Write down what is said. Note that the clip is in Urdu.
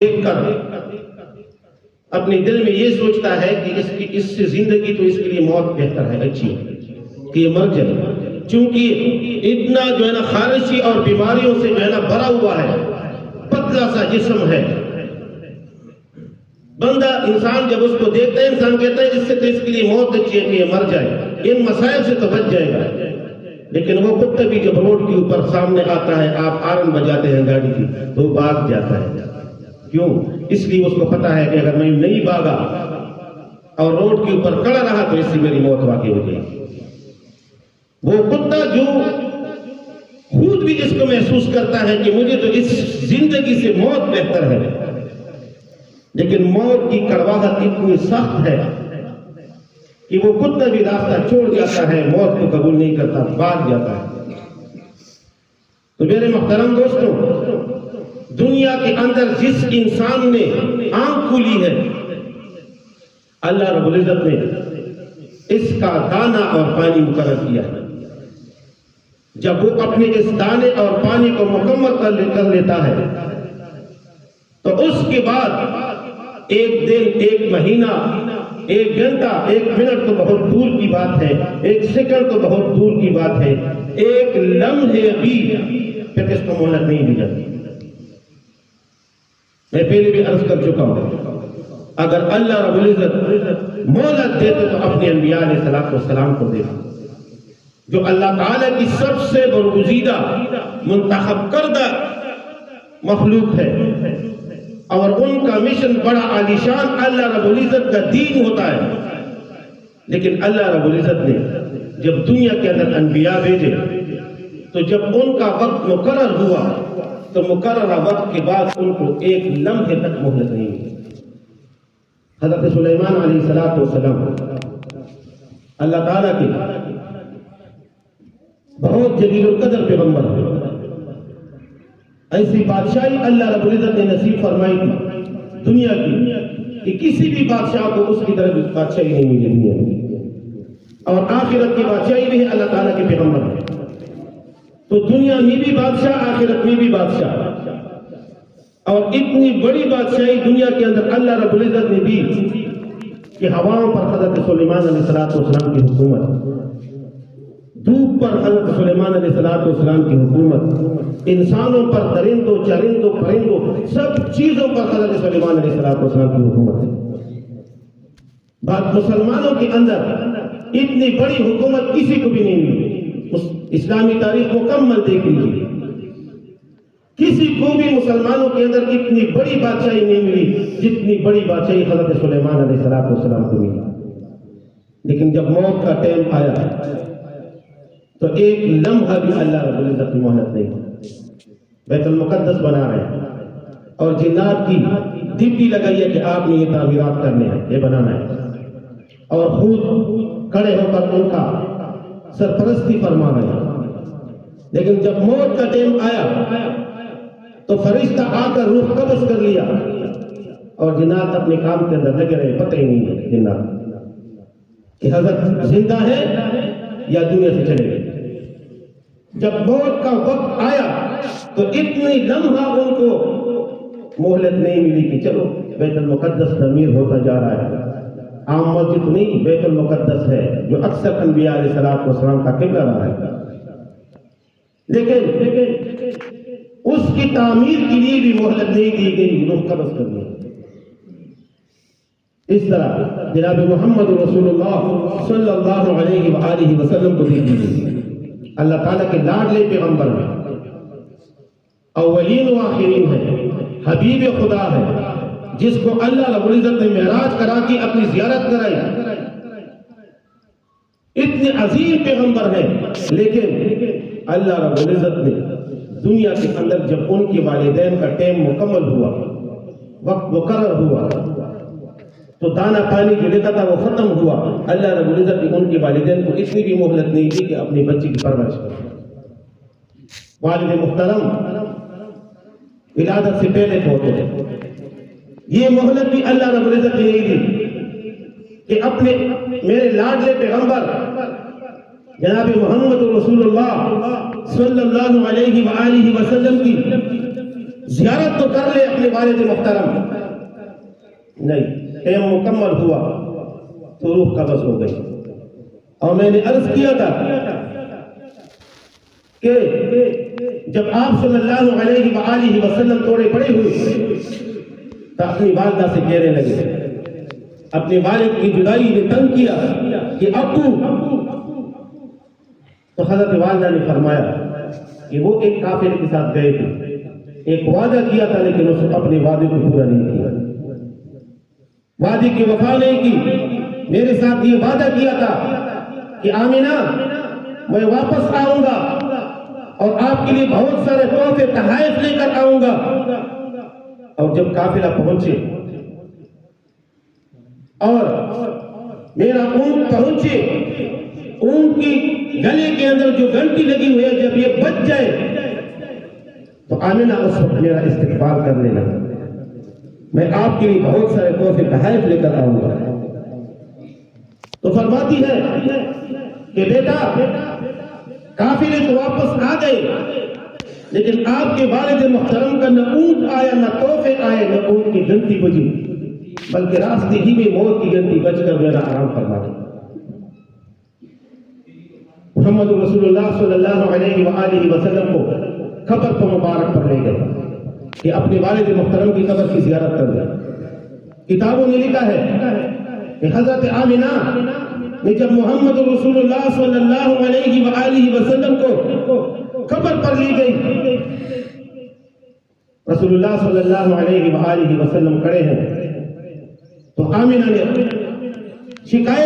دیکھ کر اپنے دل میں یہ سوچتا ہے کہ اس سے زندگی تو اس کے لیے موت بہتر ہے، اچھی کہ یہ مر جائے، چونکہ اتنا جو ہے نا خارشی اور بیماریوں سے جو ہے نا بھرا ہوا ہے، پتلا سا جسم ہے۔ بندہ انسان جب اس کو دیکھتا ہے، انسان کہتا ہے اس سے تو اس کے لیے موت اچھی ہے کہ یہ مر جائے، ان مسائل سے تو بچ جائے گا۔ لیکن وہ کتا بھی جب روڈ کے اوپر سامنے آتا ہے، آپ آرن بجاتے ہیں گاڑی کی، تو وہ بھاگ جاتا ہے۔ کیوں؟ اس لیے اس کو پتا ہے کہ اگر میں نہیں بھاگا اور روڈ کے اوپر کھڑا رہا تو اس سے میری موت واقع ہو جائے گی۔ وہ کتا جو خود بھی اس کو محسوس کرتا ہے کہ مجھے تو اس زندگی سے موت بہتر ہے، لیکن موت کی کڑواہٹ اتنی سخت ہے کہ وہ کتا بھی راستہ چھوڑ جاتا ہے، موت کو قبول نہیں کرتا، بھاگ جاتا ہے۔ تو میرے محترم دوستوں، دنیا کے اندر جس انسان نے آنکھ کھولی ہے، اللہ رب العزت نے اس کا دانہ اور پانی مقرر کیا ہے۔ جب وہ اپنے اس دانے اور پانی کو مکمل کر لیتا ہے تو اس کے بعد ایک دن، ایک مہینہ، ایک گھنٹہ، ایک منٹ تو بہت دور کی بات ہے، ایک سیکنڈ تو بہت دور کی بات ہے، ایک لمحے بھی پھر اس کو مہلت نہیں دی جاتی۔ میں پہلے بھی عرض کر چکا ہوں، اگر اللہ رب العزت مہلت دیتے تو اپنے انبیاء علیہ السلام کو دیتے، جو اللہ تعالیٰ کی سب سے برگزیدہ منتخب کردہ مخلوق ہے، اور ان کا مشن بڑا عالیشان اللہ رب العزت کا دین ہوتا ہے۔ لیکن اللہ رب العزت نے جب دنیا کے اندر انبیاء بھیجے تو جب ان کا وقت مقرر ہوا تو مقررہ وقت کے بعد ان کو ایک لمحے تک مہلت نہیں ملی۔ حضرت سلیمان علیہ السلام اللہ تعالیٰ کے بہت جلیل القدر پیغمبر ہے، ایسی بادشاہی اللہ رب العزت نے نصیب فرمائی تھی دنیا کی کہ کسی بھی بادشاہ کو اس کی طرح بادشاہی نہیں ملی دنیا میں، اور آخرت کی بادشاہی بھی اللہ تعالیٰ کے پیغمبر ہے۔ تو دنیا میں بھی بادشاہ، آخرت میں بھی بادشاہ، اور اتنی بڑی بادشاہی دنیا کے اندر اللہ رب العزت نے دی کہ ہواؤں پر حضرت سلیمان علیہ السلام کی حکومت، دھوپ پر حضرت سلیمان علیہ السلام کی حکومت، انسانوں پر، درندوں، چرندوں، پرندوں، سب چیزوں پر حضرت سلیمان علیہ السلام کی حکومت ہے۔ بات مسلمانوں کے اندر اتنی بڑی حکومت کسی کو بھی نہیں ملی۔ اسلامی تاریخ مکمل دیکھ لیجیے، کسی کو بھی مسلمانوں کے اندر اتنی بڑی بادشاہی نہیں ملی جتنی بڑی بادشاہی حضرت سلیمان علیہ السلام کو ملی۔ لیکن جب موت کا ٹائم آیا تو ایک لمحہ بھی اللہ رب العزت کی مہلت نہیں۔ بیت المقدس بنا رہے ہیں اور جنات کی ڈیوٹی لگائی ہے کہ آپ نے یہ تعمیرات کرنے ہیں، یہ بنانا ہے، اور خود کھڑے ہو کر ان کا سرپرستی فرما رہے ہیں۔ لیکن جب موت کا ٹائم آیا تو فرشتہ آ کر روح قبض کر لیا، اور جنات اپنے کام کے اندر لگے رہے، پتہ ہی نہیں ہے جنات کہ حضرت زندہ ہے یا دنیا سے چلے گئے۔ جب موت کا وقت آیا تو اتنی لمحہ ان کو مہلت نہیں ملی کہ چلو بیت المقدس تعمیر ہوتا جا رہا ہے، عام مسجد نہیں، بیت المقدس ہے جو اکثر انبیاء علیہ السلام کا قبلہ رہا ہے۔ لیکن اس کی تعمیر کے لیے بھی مہلت نہیں دی گئی، روح قبض کر لیا۔ اس طرح جناب محمد رسول اللہ صلی اللہ علیہ وآلہ وسلم کو دیکھ لیجیے، اللہ تعالیٰ کے لاڈلے پیغمبر ہیں، اولین و آخرین ہے، حبیب خدا ہے، جس کو اللہ رب العزت نے معراج کرا کے اپنی زیارت کرائی۔ اتنے عظیم پیغمبر ہیں، لیکن اللہ رب العزت نے دنیا کے اندر جب ان کے والدین کا ٹائم مکمل ہوا، وقت مقرر ہوا، تو دانا پانی جو لیتا تھا وہ ختم ہوا، اللہ رب العزت نے ان کے والدین کو اتنی بھی مہلت نہیں دی کہ اپنی بچی کی پرورش کرے۔ والد محترم ولادت سے پہلے پہنچے تھے، یہ مہلت بھی اللہ رب العزت نے نہیں دی کہ اپنے میرے لاڈلے پیغمبر جناب محمد رسول اللہ صلی اللہ علیہ وآلہ وسلم کی زیارت تو کر لے اپنے والد محترم. نہیں، ٹائم مکمل ہوا تو روح قبض ہو گئی. اور میں نے عرض کیا تھا کہ جب آپ صلی اللہ علیہ وآلہ وسلم تھوڑے بڑے ہوئے تو اپنی والدہ سے کہنے لگے، اپنے والد کی جدائی نے تنگ کیا کہ ابو. تو حضرت والدہ نے فرمایا کہ وہ ایک کافر کے ساتھ گئے تھے، ایک وعدہ کیا تھا لیکن اس نے اپنے وعدے کو پورا نہیں کیا، وعدے کی وفا نہیں کی. میرے ساتھ یہ وعدہ کیا تھا کہ آمینہ میں واپس آؤں گا اور آپ کے لیے بہت سارے تحفے تحائف لے کر آؤں گا. اور جب قافلہ پہنچے اور میرا اونٹ پہنچے، اونٹ کی گلے کے اندر جو گھنٹی لگی ہوئی ہے جب یہ بج جائے تو آمینہ اس وقت میرا استقبال کرنے لگا، میں آپ کے لیے بہت سارے تحفے تحائف لے کر آؤں گا. تو فرماتی ہے کہ بیٹا قافلے تو واپس آ گئے لیکن آپ کے والد محترم کا نہ اونٹ آیا، نہ تحفے آئے، نہ اونٹ کی گھنٹی بجی، بلکہ راستے ہی میں موت کی گھنٹی بج کر میرا آرام فرما گیا. محمد رسول اللہ صلی اللہ علیہ وآلہ وسلم کو قبر کو مبارک پر لے گئے کہ اپنے والد محترم کی قبر کی زیارت کر دیں. کتابوں نے لکھا ہے کہ حضرت آمینہ نے جب محمد رسول اللہ صلی اللہ علیہ وآلہ وسلم کو قبر پر لی گئی، رسول اللہ صلی اللہ علیہ وآلہ وسلم کھڑے ہیں تو آمینہ نے شکایت